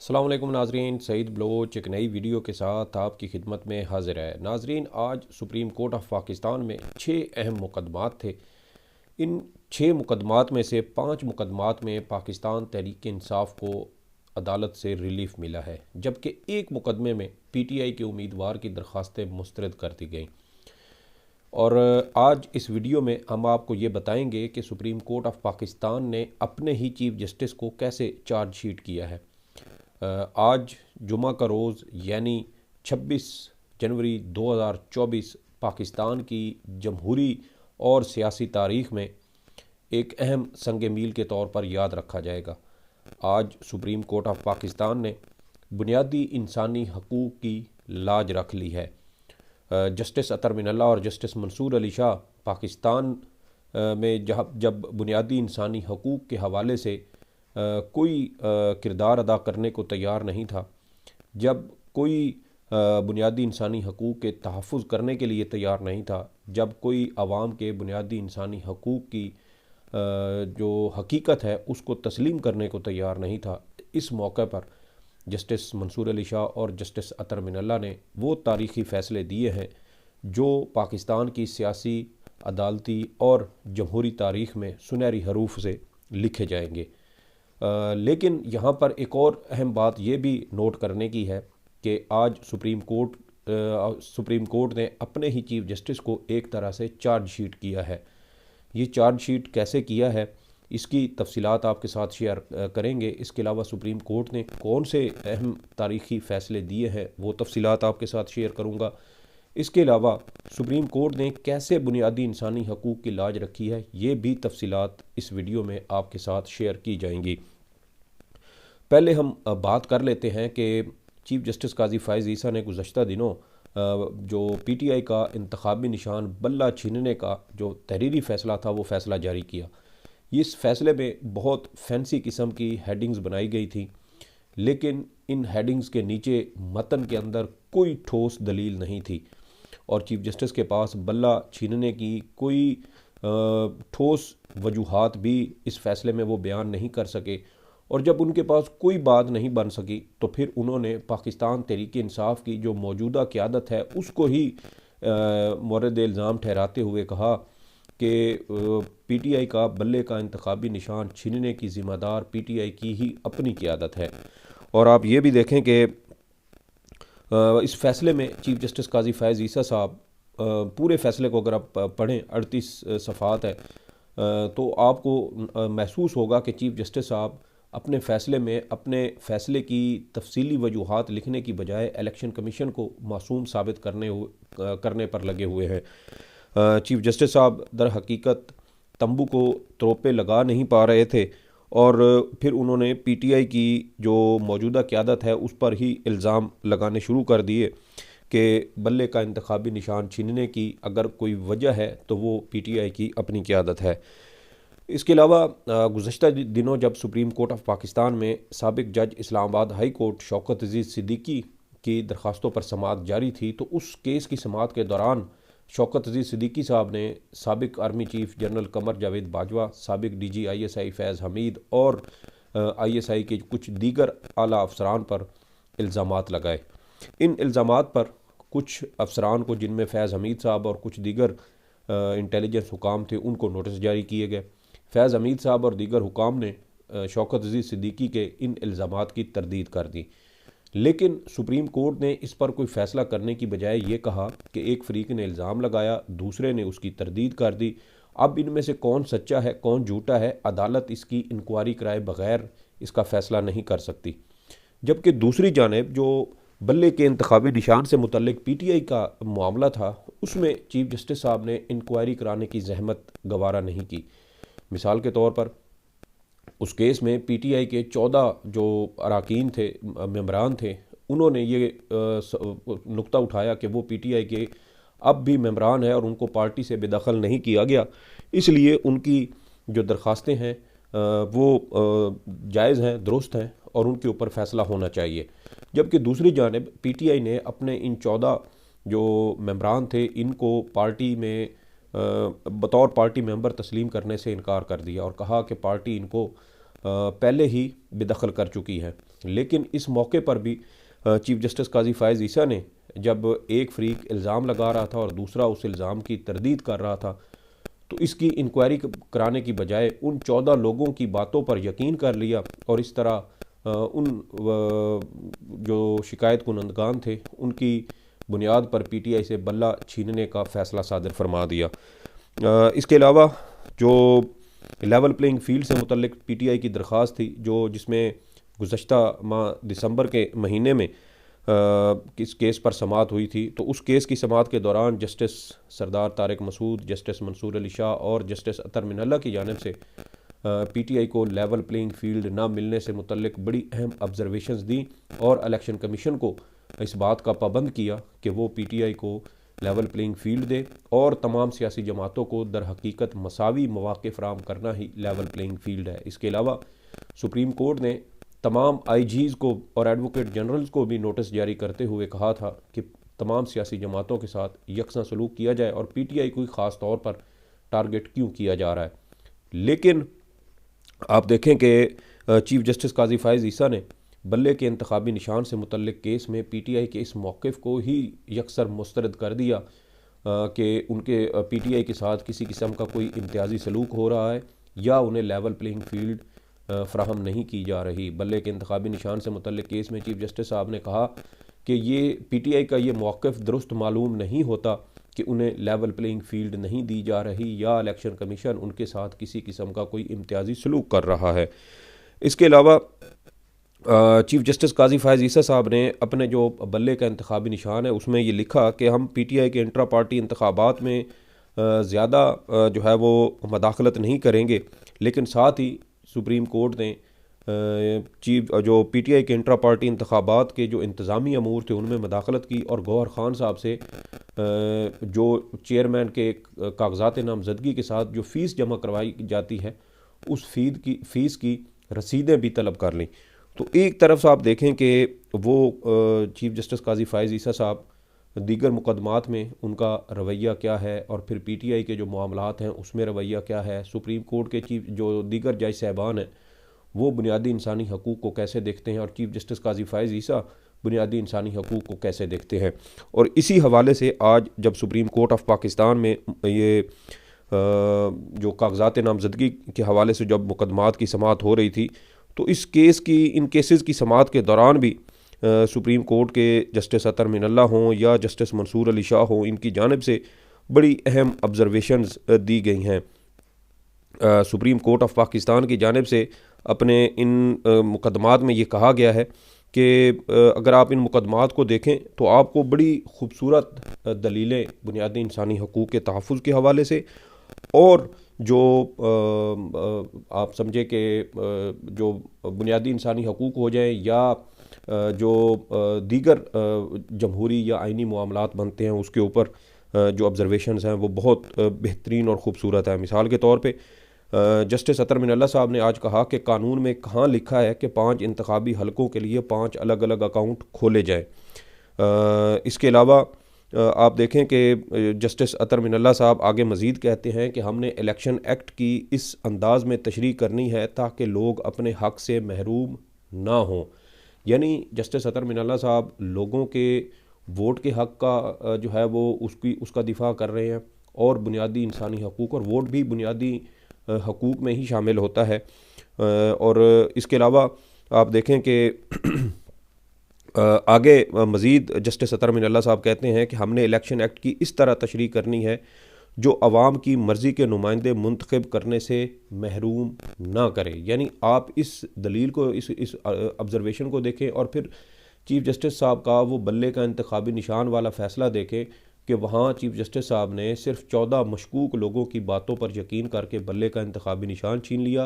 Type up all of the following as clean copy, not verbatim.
अस्सलाम वालेकुम नाजरीन, सईद बलोच एक नई वीडियो के साथ आपकी खिदमत में हाजिर है। नाजरीन, आज सुप्रीम कोर्ट ऑफ पाकिस्तान में 6 अहम मुकदमात थे। इन 6 मुकदमात में से 5 मुकदमात में पाकिस्तान तहरीक इंसाफ को अदालत से रिलीफ मिला है, जबकि एक मुकदमे में PTI के उम्मीदवार की दरख्वास्तें मुस्तरद कर दी गई। और आज इस वीडियो में हम आपको ये बताएंगे कि सुप्रीम कोर्ट ऑफ पाकिस्तान ने अपने ही चीफ जस्टिस को कैसे चार्जशीट किया है। आज जुमा का रोज़ यानी 26 जनवरी 2024 पाकिस्तान की जमहूरी और सियासी तारीख़ में एक अहम संग मील के तौर पर याद रखा जाएगा। आज सुप्रीम कोर्ट ऑफ पाकिस्तान ने बुनियादी इंसानी हकूक़ की लाज रख ली है। जस्टिस अतर मिनल्ला और जस्टिस मंसूर अली शाह पाकिस्तान में जब बुनियादी इंसानी हकूक़ के हवाले से कोई किरदार अदा करने को तैयार नहीं था, जब कोई बुनियादी इंसानी हकूक़ के तहफ़्फ़ुज़ करने के लिए तैयार नहीं था, जब कोई आवाम के बुनियादी इंसानी हकूक़ की जो हकीकत है उसको तस्लीम करने को तैयार नहीं था, इस मौके पर जस्टिस मंसूर अली शाह और जस्टिस अतर मिनल्ला ने वो तारीख़ी फ़ैसले दिए हैं जो पाकिस्तान की सियासी, अदालती और जमहूरी तारीख़ में सुनहरी हरूफ से लिखे जाएंगे। लेकिन यहाँ पर एक और अहम बात ये भी नोट करने की है कि आज सुप्रीम कोर्ट ने अपने ही चीफ जस्टिस को एक तरह से चार्जशीट किया है। ये चार्जशीट कैसे किया है, इसकी तफसीलात आपके साथ शेयर करेंगे। इसके अलावा सुप्रीम कोर्ट ने कौन से अहम तारीख़ी फ़ैसले दिए हैं वो तफसीलात आपके साथ शेयर करूँगा। इसके अलावा सुप्रीम कोर्ट ने कैसे बुनियादी इंसानी हकूक़ की लाज रखी है, ये भी तफसीलात इस वीडियो में आपके साथ शेयर की जाएंगी। पहले हम बात कर लेते हैं कि चीफ जस्टिस काजी फ़ाइज़ ईसा ने गुज़श्ता दिनों जो PTI का इंतखाबी निशान बल्ला छीनने का जो तहरीरी फ़ैसला था वो फ़ैसला जारी किया। इस फ़ैसले में बहुत फैंसी किस्म की हेडिंग्स बनाई गई थी, लेकिन इन हेडिंग्स के नीचे मतन के अंदर कोई ठोस दलील नहीं थी और चीफ जस्टिस के पास बल्ला छीनने की कोई ठोस वजूहात भी इस फ़ैसले में वो बयान नहीं कर सके। और जब उनके पास कोई बात नहीं बन सकी तो फिर उन्होंने पाकिस्तान तहरीक इंसाफ की जो मौजूदा क़यादत है उसको ही मोरद इल्ज़ाम ठहराते हुए कहा कि PTI का बल्ले का इंतखाबी निशान छीनने की ज़िम्मेदार PTI की ही अपनी क़यादत है। और आप ये भी देखें कि इस फ़ैसले में चीफ जस्टिस काजी फ़ाइज़ ईसा साहब पूरे फ़ैसले को अगर आप पढ़ें 38 सफ़ात है, तो आपको महसूस होगा कि चीफ जस्टिस साहब अपने फ़ैसले में अपने फ़ैसले की तफसीली वजूहात लिखने की बजाय इलेक्शन कमीशन को मासूम साबित करने पर लगे हुए हैं। चीफ जस्टिस साहब दर हकीकत तंबू को तरोपे लगा नहीं पा रहे थे और फिर उन्होंने PTI की जो मौजूदा क़यादत है उस पर ही इल्ज़ाम लगाने शुरू कर दिए कि बल्ले का इंतखाबी निशान छीनने की अगर कोई वजह है तो वो PTI की अपनी क़यादत है। इसके अलावा गुज़श्ता दिनों जब सुप्रीम कोर्ट ऑफ पाकिस्तान में साबिक जज इस्लामाबाद हाई कोर्ट शौकत अजीज़ सिद्दीकी की दरख्वास्तों पर समाअत जारी थी, तो उस केस की समाअत के दौरान शौकत अजीज़ सिद्दीकी साहब ने साबिक army chief general Qamar Javed Bajwa, साबिक DG ISI फैज़ हमीद और ISI के कुछ दीगर आला अफसरान पर इल्ज़ामात लगाए। इन इल्ज़ामात पर कुछ अफसरान को, जिनमें फैज़ हमीद साहब और कुछ दीगर इंटेलिजेंस हुकाम थे, उनको नोटिस जारी किए गए। फैज़ हमीद साहब और दीगर हुकाम ने शौकत अजीज़ सिद्दीकी के इन इल्ज़ामात की तरदीद कर दी, लेकिन सुप्रीम कोर्ट ने इस पर कोई फ़ैसला करने की बजाय ये कहा कि एक फ़रीक ने इल्ज़ाम लगाया, दूसरे ने उसकी तरदीद कर दी। अब इनमें से कौन सच्चा है कौन झूठा है, अदालत इसकी इंक्वायरी कराए बग़ैर इसका फ़ैसला नहीं कर सकती। जबकि दूसरी जानिब जो बल्ले के इंतखाबी निशान से मुतल्लिक PTI का मामला था, उसमें चीफ जस्टिस साहब ने इंक्वायरी कराने की जहमत गवारा नहीं की। मिसाल के तौर पर उस केस में PTI के 14 जो अरकान थे, मेंबरान थे, उन्होंने ये नुक्ता उठाया कि वो PTI के अब भी मेंबरान है और उनको पार्टी से बेदखल नहीं किया गया, इसलिए उनकी जो दरख्वास्तें हैं वो जायज़ हैं, दुरुस्त हैं और उनके ऊपर फ़ैसला होना चाहिए। जबकि दूसरी जानिब PTI ने अपने इन 14 जो मेंबरान थे इनको पार्टी में बतौर पार्टी मेंबर तस्लीम करने से इनकार कर दिया और कहा कि पार्टी इनको पहले ही बेदखल कर चुकी है। लेकिन इस मौके पर भी चीफ जस्टिस काजी फ़ायज़ ईसा ने जब एक फ़रीक इल्ज़ाम लगा रहा था और दूसरा उस इल्ज़ाम की तरदीद कर रहा था, तो इसकी इंक्वायरी कराने की बजाय उन 14 लोगों की बातों पर यकीन कर लिया और इस तरह उन जो शिकायत कुनंदगान थे उनकी बुनियाद पर पीटीआई से बल्ला छीनने का फ़ैसला सादर फरमा दिया। इसके अलावा जो लेवल प्लेइंग फील्ड से मुतल्लिक पीटीआई की दरख्वास्त थी, जो जिसमें गुज़श्ता माह दिसंबर के महीने में किस केस पर समाअत हुई थी, तो उस केस की समाअत के दौरान जस्टिस सरदार तारिक मसूद, जस्टिस मंसूर अली शाह और जस्टिस अतर मिनल्ला की जानिब से पीटीआई को लेवल प्लेइंग फील्ड ना मिलने से मुतल्लिक बड़ी अहम ऑब्जर्वेशंस दी और इलेक्शन कमीशन को इस बात का पाबंद किया कि वो पीटीआई को लेवल प्लेइंग फील्ड दे और तमाम सियासी जमातों को दर हकीकत मसावी मौक़े फ़राहम करना ही लेवल प्लेइंग फील्ड है। इसके अलावा सुप्रीम कोर्ट ने तमाम आईजीज़ को और एडवोकेट जनरल्स को भी नोटिस जारी करते हुए कहा था कि तमाम सियासी जमातों के साथ यकसा सलूक किया जाए और पीटीआई को ख़ास तौर पर टारगेट क्यों किया जा रहा है। लेकिन आप देखें कि चीफ जस्टिस काजी फ़ायज़ ईसा ने बल्ले के इंतखाबी निशान से मुतल्लिक केस में पीटीआई के इस मौक़िफ़ को ही यकसर मुस्तरद कर दिया कि उनके पीटीआई के साथ किसी किस्म का कोई इम्तियाजी सलूक हो रहा है या उन्हें लेवल प्लेइंग फील्ड फ़राहम नहीं की जा रही। बल्ले के इंतखाबी निशान से मुतल्लिक केस में चीफ जस्टिस साहब ने कहा कि ये पीटीआई का ये मौक़िफ़ दुरुस्त मालूम नहीं होता कि उन्हें लेवल प्लेइंग फील्ड नहीं दी जा रही या इलेक्शन कमीशन उनके साथ किसी किस्म का कोई इम्तियाजी सलूक कर रहा है। इसके अलावा चीफ जस्टिस काजी फ़ायज़ ईसा साहब ने अपने जो बल्ले का इंतखाबी निशान है उसमें ये लिखा कि हम पीटीआई के इंट्रा पार्टी इंतखाबात में ज़्यादा जो है वो मदाखलत नहीं करेंगे, लेकिन साथ ही सुप्रीम कोर्ट ने जो पीटीआई के इंट्रा पार्टी इंतखाबात के जो इंतज़ामी अमूर थे उनमें मदाखलत की और गौहर ख़ान साहब से जो चेयरमैन के कागज़ात नामजदगी के साथ जो फ़ीस जमा करवाई जाती है उस फ़ीस की रसीदें भी तलब कर लीं। तो एक तरफ से आप देखें कि वो चीफ जस्टिस काजी फ़ायज़ ईसा साहब दीगर मुकदमात में उनका रवैया क्या है और फिर पीटीआई के जो मामलात हैं उसमें रवैया क्या है, सुप्रीम कोर्ट के चीफ जो दीगर जज साहबान हैं वो बुनियादी इंसानी हकूक़ को कैसे देखते हैं और चीफ जस्टिस काजी फ़ायज़ ईसा बुनियादी इंसानी हकूक़ को कैसे देखते हैं। और इसी हवाले से आज जब सुप्रीम कोर्ट ऑफ पाकिस्तान में ये जो कागज़ात नामजदगी के हवाले से जब मुकदमात की समाअत हो रही थी, तो इन केसेस की समाअत के दौरान भी सुप्रीम कोर्ट के जस्टिस अतर मिनल्ला हों या जस्टिस मंसूर अली शाह हों, इनकी जानिब से बड़ी अहम ऑब्जर्वेशंस दी गई हैं। सुप्रीम कोर्ट ऑफ पाकिस्तान की जानिब से अपने इन मुकदमात में ये कहा गया है कि अगर आप इन मुकदमात को देखें तो आपको बड़ी खूबसूरत दलीलें बुनियादी इंसानी हकूक़ के तहफ़्फ़ुज़ के हवाले से और जो आप समझे कि जो बुनियादी इंसानी हकूक़ हो जाए या जो दीगर जमहूरी या आइनी मामलात बनते हैं उसके ऊपर जो ऑब्जर्वेशंस हैं वो बहुत बेहतरीन और ख़ूबसूरत है। मिसाल के तौर पे जस्टिस अतर मिनल्ला साहब ने आज कहा कि कानून में कहाँ लिखा है कि 5 इंतखाबी हलकों के लिए 5 अलग अलग अकाउंट खोले जाएँ। इसके अलावा आप देखें कि जस्टिस अतर मिनल्ला साहब आगे मज़ीद कहते हैं कि हमने इलेक्शन एक्ट की इस अंदाज़ में तशरीह करनी है ताकि लोग अपने हक़ से महरूम ना हों। यानी जस्टिस अतर मिनल्ला साहब लोगों के वोट के हक़ का जो है वो उसका दिफा कर रहे हैं और बुनियादी इंसानी हकूक़ और वोट भी बुनियादी हकूक़ में ही शामिल होता है। और इसके अलावा आप देखें कि आगे मज़ीद जस्टिस अतर मिनल्ला साहब कहते हैं कि हमने इलेक्शन एक्ट की इस तरह तशरीह करनी है जो अवाम की मर्ज़ी के नुमाइंदे मुंतखब करने से महरूम ना करे। यानी आप इस दलील को इस ऑब्ज़र्वेशन को देखें और फिर चीफ जस्टिस साहब का वो बल्ले का इंतखाबी निशान वाला फ़ैसला देखें कि वहाँ चीफ जस्टिस साहब ने सिर्फ 14 मशकूक लोगों की बातों पर यकीन करके बल्ले का इंतखाबी निशान छीन लिया।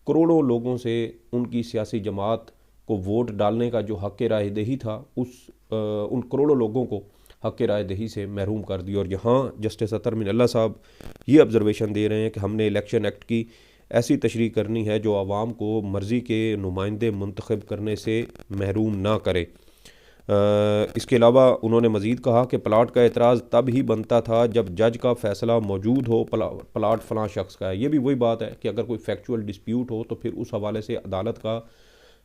करोड़ों लोगों से उनकी सियासी जमात को वोट डालने का जो हक़ राय दही था उन करोड़ों लोगों को हक़ राय दही से महरूम कर दिया। और यहाँ जस्टिस अतर मिनल्ला साहब ये ऑब्ज़र्वेशन दे रहे हैं कि हमने इलेक्शन एक्ट की ऐसी तशरीह करनी है जो आवाम को मर्ज़ी के नुमाइंदे मुंतखब करने से महरूम ना करे। इसके अलावा उन्होंने मज़ीद कहा कि प्लाट का एतराज़ तब ही बनता था जब जज का फ़ैसला मौजूद हो, प्लाट फ़लाँ शख्स का है। ये भी वही बात है कि अगर कोई फैक्चुअल डिस्प्यूट हो तो फिर उस हवाले से अदालत का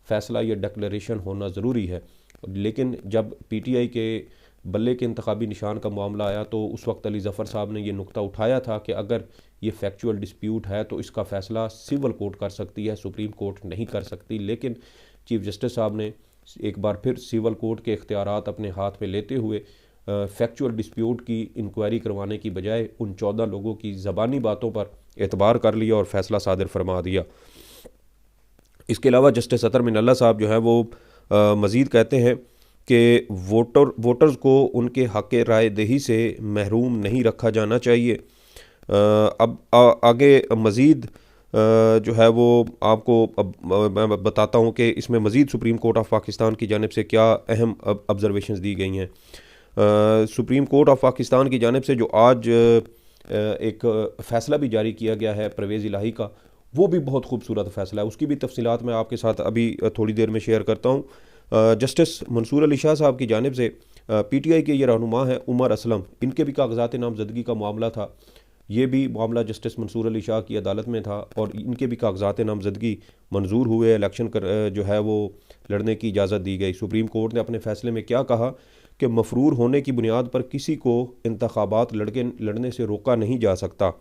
फ़ैसला या डिक्लेरेशन होना ज़रूरी है। लेकिन जब PTI के बल्ले के इंतखाबी निशान का मामला आया तो उस वक्त अली ज़फ़र साहब ने ये नुक्ता उठाया था कि अगर ये फैक्चुअल डिस्प्यूट है तो इसका फ़ैसला सिविल कोर्ट कर सकती है, सुप्रीम कोर्ट नहीं कर सकती। लेकिन चीफ जस्टिस साहब ने एक बार फिर सिविल कोर्ट के इख्तियारात अपने हाथ में लेते हुए फैक्चुअल डिस्प्यूट की इंक्वायरी करवाने की बजाय उन 14 लोगों की ज़बानी बातों पर एतबार कर लिया और फ़ैसला सादिर फरमा दिया। इसके अलावा जस्टिस अतर मिनल्ला साहब जो है वो मज़ीद कहते हैं कि वोटर्स को उनके हक़ राय दही से महरूम नहीं रखा जाना चाहिए। अब आगे मज़ीद जो है वो आपको अब मैं बताता हूँ कि इसमें मज़ीद सुप्रीम कोर्ट ऑफ पाकिस्तान की जानिब से क्या अहम ऑब्ज़र्वेशंस दी गई हैं। सुप्रीम कोर्ट ऑफ पाकिस्तान की जानिब से जो आज एक फ़ैसला भी जारी किया गया है परवेज़ इलाही का, वो भी बहुत खूबसूरत फ़ैसला है। उसकी भी तफसीलात मैं आपके साथ अभी थोड़ी देर में शेयर करता हूँ। जस्टिस मंसूर अली शाह साहब की जानिब से PTI के ये रहनुमा हैं उमर असलम, इनके भी कागजात नामजदगी का मामला था। ये भी मामला जस्टिस मंसूर अली शाह की अदालत में था और इनके भी कागजात नामजदगी मंजूर हुए। इलेक्शन जो है वो लड़ने की इजाज़त दी गई। सुप्रीम कोर्ट ने अपने फ़ैसले में क्या कहा कि मफरूर होने की बुनियाद पर किसी को इंतखाबात लड़ने से रोका नहीं जा सकता।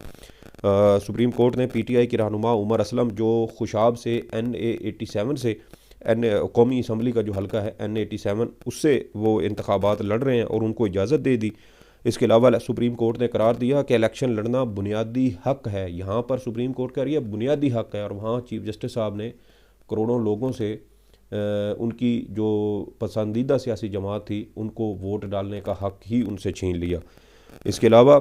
सुप्रीम कोर्ट ने PTI की रहनुमा उमर असलम जो खुशाब से NA87 से कौमी असम्बली का जो हल्का है NA87 उससे वो इंतखाबात लड़ रहे हैं और उनको इजाज़त दे दी। इसके अलावा सुप्रीम कोर्ट ने करार दिया कि इलेक्शन लड़ना बुनियादी हक़ है। यहाँ पर सुप्रीम कोर्ट कह रही है बुनियादी हक़ है और वहाँ चीफ जस्टिस साहब ने करोड़ों लोगों से उनकी जो पसंदीदा सियासी जमात थी उनको वोट डालने का हक़ ही उनसे छीन लिया। इसके अलावा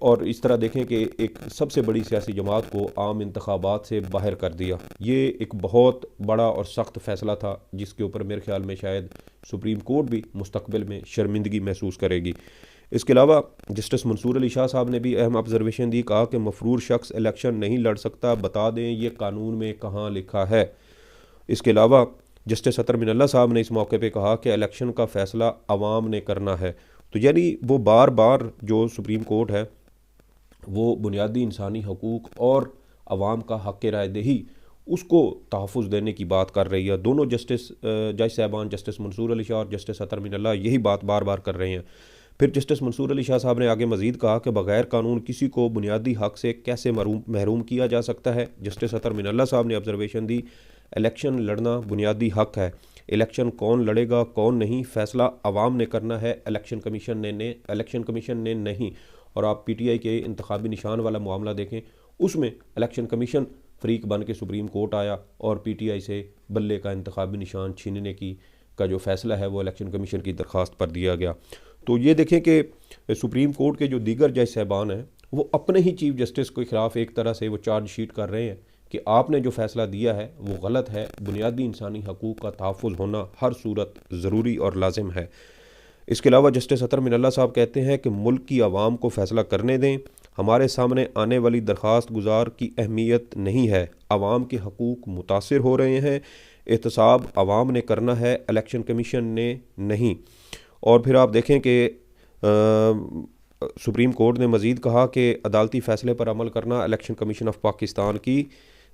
और इस तरह देखें कि एक सबसे बड़ी सियासी जमात को आम इंतखाबात से बाहर कर दिया। ये एक बहुत बड़ा और सख्त फ़ैसला था जिसके ऊपर मेरे ख्याल में शायद सुप्रीम कोर्ट भी मुस्तकबिल में शर्मिंदगी महसूस करेगी। इसके अलावा जस्टिस मंसूर अली शाह साहब ने भी अहम ऑब्जर्वेशन दी, कहा कि मफरूर शख्स इलेक्शन नहीं लड़ सकता, बता दें ये कानून में कहाँ लिखा है। इसके अलावा जस्टिस अतर मिनल्ला साहब ने इस मौके पे कहा कि इलेक्शन का फ़ैसला अवाम ने करना है। तो यानी वो बार बार जो सुप्रीम कोर्ट है वो बुनियादी इंसानी हकूक़ और अवाम का हक़ राय दही उसको तहफ़्फ़ुज़ देने की बात कर रही है। दोनों जज साहबान जस्टिस मंसूर अली शाह और जस्टिस अतर मिनल्ला यही बात बार बार कर रहे हैं। फिर जस्टिस मंसूर अली शाह साहब ने आगे मज़ीद कहा कि बग़ैर कानून किसी को बुनियादी हक़ से कैसे महरूम किया जा सकता है। जस्टिस अतर मिनल्ला साहब ने ऑब्ज़र्वेशन दी, इलेक्शन लड़ना बुनियादी हक़ है। इलेक्शन कौन लड़ेगा कौन नहीं फ़ैसला अवाम ने करना है, इलेक्शन कमीशन ने नहीं। और आप PTI के इंतखाबी निशान वाला मामला देखें, उसमें इलेक्शन कमीशन फ़रीक बन के सुप्रीम कोर्ट आया और PTI से बल्ले का इंतखाबी निशान छीनने का जो फ़ैसला है वो इलेक्शन कमीशन की दरख्वास्त पर दिया गया। तो ये देखें कि सुप्रीम कोर्ट के जो दीगर जज साहबान हैं वो अपने ही चीफ जस्टिस के ख़िलाफ़ एक तरह से वो चार्जशीट कर रहे हैं कि आपने जो फ़ैसला दिया है वो गलत है। बुनियादी इंसानी हकूक़ का तहफ़्फ़ुज़ होना हर सूरत ज़रूरी और लाजिम है। इसके अलावा जस्टिस अतर मिनल्ला साहब कहते हैं कि मुल्क की आवाम को फ़ैसला करने दें, हमारे सामने आने वाली दरख्वास्त गुजार की अहमियत नहीं है। आवाम के हकूक़ मुतासिर हो रहे हैं, एहतसाब आवाम ने करना है, इलेक्शन कमीशन ने नहीं। और फिर आप देखें कि सुप्रीम कोर्ट ने मज़ीद कहा कि अदालती फ़ैसले पर अमल करना इलेक्शन कमीशन ऑफ पाकिस्तान की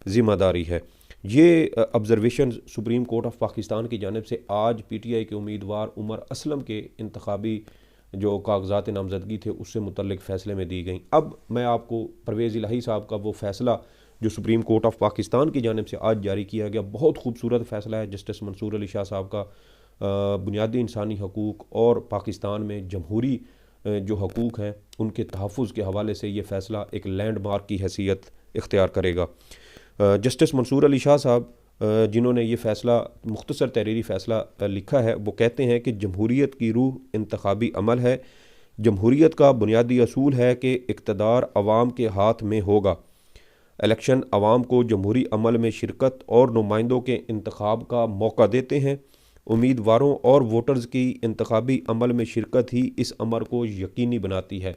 ज़िम्मेदारी है। ये observation supreme court of Pakistan की जानिब से आज PTI के उम्मीदवार उमर असलम के इंतखाबी जो कागजात नामजदगी थे उससे मुतल्लिक फ़ैसले में दी गई। अब मैं आपको परवेज़ इलाही साहब का वो फ़ैसला जो सुप्रीम कोर्ट ऑफ पाकिस्तान की जानिब से आज जारी किया गया, बहुत खूबसूरत फ़ैसला है जस्टिस मंसूर अली शाह साहब का। बुनियादी इंसानी हकूक़ और पाकिस्तान में जमहूरी जो हकूक़ हैं उनके तहफ़्फ़ुज़ के हवाले से ये फ़ैसला एक लैंडमार्क की हैसियत इख्तियार करेगा। जस्टिस मंसूर अली शाह साहब जिन्होंने ये फ़ैसला मुख्तसर तहरीरी फ़ैसला लिखा है वो कहते हैं कि जमहूरियत की रूह इंतखाबी अमल है। जमहूरियत का बुनियादी असूल है कि इक़्तिदार अवाम के हाथ में होगा। इलेक्शन अवाम को जमहूरी अमल में शिरकत और नुमाइंदों के इंतखाब का मौका देते हैं। उम्मीदवारों और वोटर्स की इंतखाबी अमल में शिरकत ही इस अमर को यकीनी बनाती है।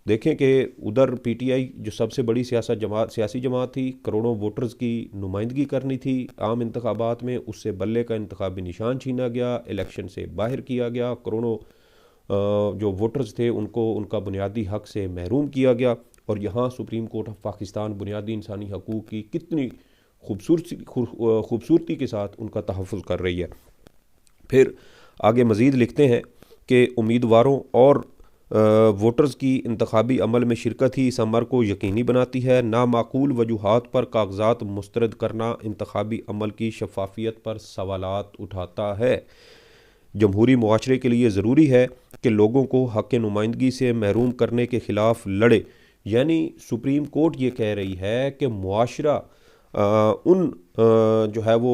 देखें कि उधर पीटीआई जो सबसे बड़ी सियासी जमात थी, करोड़ों वोटर्स की नुमाइंदगी करनी थी आम इंतखाबात में, उससे बल्ले का इंतखाबी निशान छीना गया, इलेक्शन से बाहर किया गया, करोड़ों जो वोटर्स थे उनको उनका बुनियादी हक से महरूम किया गया। और यहाँ सुप्रीम कोर्ट ऑफ पाकिस्तान बुनियादी इंसानी हकूक़ की कितनी खूबसूरती के साथ उनका तहफ़्फ़ुज़ कर रही है। फिर आगे मज़ीद लिखते हैं कि उम्मीदवारों और वोटर्स की इंतखाबी अमल में शिरकत ही इस अमर को यकीनी बनाती है। नामाकूल वजूहात पर कागजात मुस्तरद करना इंतखाबी अमल की शफाफियत पर सवालात उठाता है। जमहूरी मुआशरे के लिए ज़रूरी है कि लोगों को हक़ नुमाइंदगी से महरूम करने के ख़िलाफ़ लड़े। यानी सुप्रीम कोर्ट ये कह रही है कि मुआशरा उन जो है वो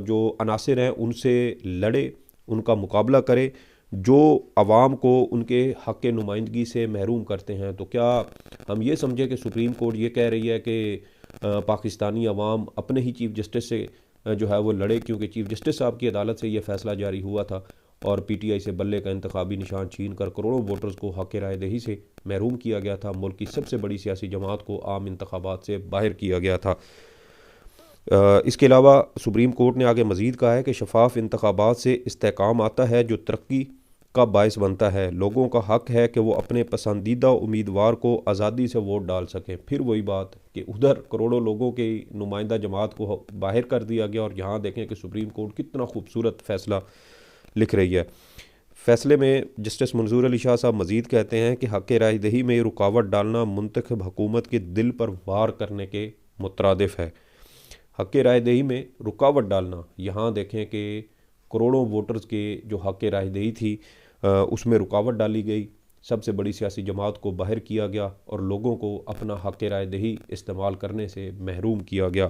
जो अनासिर हैं उनसे लड़े, उनका मुकाबला करे जो अवाम को उनके हक़ नुमाइंदगी से महरूम करते हैं। तो क्या हम ये समझे कि सुप्रीम कोर्ट ये कह रही है कि पाकिस्तानी अवाम अपने ही चीफ़ जस्टिस से जो है वो लड़े, क्योंकि चीफ़ जस्टिस साहब की अदालत से ये फ़ैसला जारी हुआ था और पीटीआई से बल्ले का इंतखाबी निशान छीन कर करोड़ों वोटर्स को हक़ राय दही से महरूम किया गया था। मुल्क की सबसे बड़ी सियासी जमात को आम इंतखाबात से बाहर किया गया था। इसके अलावा सुप्रीम कोर्ट ने आगे मज़ीद कहा है कि शफाफ इंतखाबात से इस्तेहकाम आता है जो तरक्की का बायस बनता है। लोगों का हक़ है कि वो अपने पसंदीदा उम्मीदवार को आज़ादी से वोट डाल सकें। फिर वही बात कि उधर करोड़ों लोगों के नुमाइंदा जमात को बाहर कर दिया गया और यहाँ देखें कि सुप्रीम कोर्ट कितना खूबसूरत फ़ैसला लिख रही है। फ़ैसले में जस्टिस मंजूर अली शाह साहब मज़ीद कहते हैं कि हक़ राय दही में रुकावट डालना मुंतखब हुकूमत के दिल पर वार करने के मुतरादिफ है। हक़ राय दही में रुकावट डालना, यहाँ देखें कि करोड़ों वोटर्स के जो हक़ राय दही थी उसमें रुकावट डाली गई, सबसे बड़ी सियासी जमात को बाहर किया गया और लोगों को अपना हक़ राय दही इस्तेमाल करने से महरूम किया गया।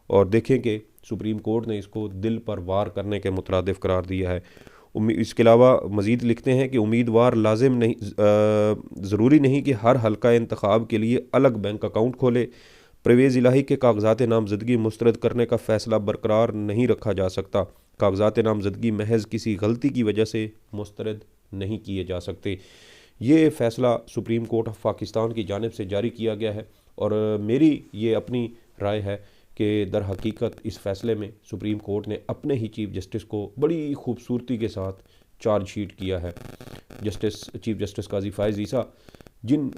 और देखें कि सुप्रीम कोर्ट ने इसको दिल पर वार करने के मुतरादिफ करार दिया है। इसके अलावा मज़ीद लिखते हैं कि उम्मीदवार लाजिम नहीं ज़रूरी नहीं कि हर हल्का इंतखाब के लिए अलग बैंक अकाउंट खोले। परवेज़ इलाही के कागजात नामजदगी मुस्तरद करने का फ़ैसला बरकरार नहीं रखा जा सकता। कागजात नामजदगी महज किसी गलती की वजह से मुस्तरद नहीं किए जा सकते। ये फ़ैसला सुप्रीम कोर्ट ऑफ पाकिस्तान की जानिब से जारी किया गया है और मेरी ये अपनी राय है कि दर हकीकत इस फ़ैसले में सुप्रीम कोर्ट ने अपने ही चीफ़ जस्टिस को बड़ी खूबसूरती के साथ चार्जशीट किया है। चीफ़ जस्टिस काजी फ़ाइज़ ईसा जिन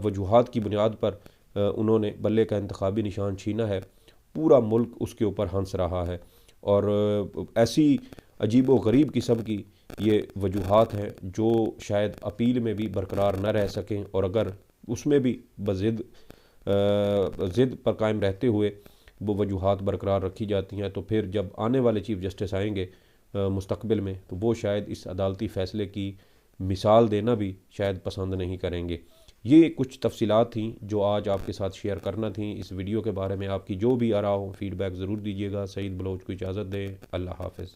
वजूहात की बुनियाद पर उन्होंने बल्ले का इंतखाबी निशान छीना है, पूरा मुल्क उसके ऊपर हंस रहा है और ऐसी अजीब व गरीब किस्म की ये वजूहात हैं जो शायद अपील में भी बरकरार न रह सकें और अगर उसमें भी ज़िद पर कायम रहते हुए वो वजूहात बरकरार रखी जाती हैं तो फिर जब आने वाले चीफ़ जस्टिस आएंगे मुस्तकबिल में तो वो शायद इस अदालती फ़ैसले की मिसाल देना भी शायद पसंद नहीं करेंगे। ये कुछ तफसीलात थी जो आज आपके साथ शेयर करना थी। इस वीडियो के बारे में आपकी जो भी आरा हो फीडबैक ज़रूर दीजिएगा। सईद बलोच को इजाज़त दें। अल्लाह हाफ़िज़।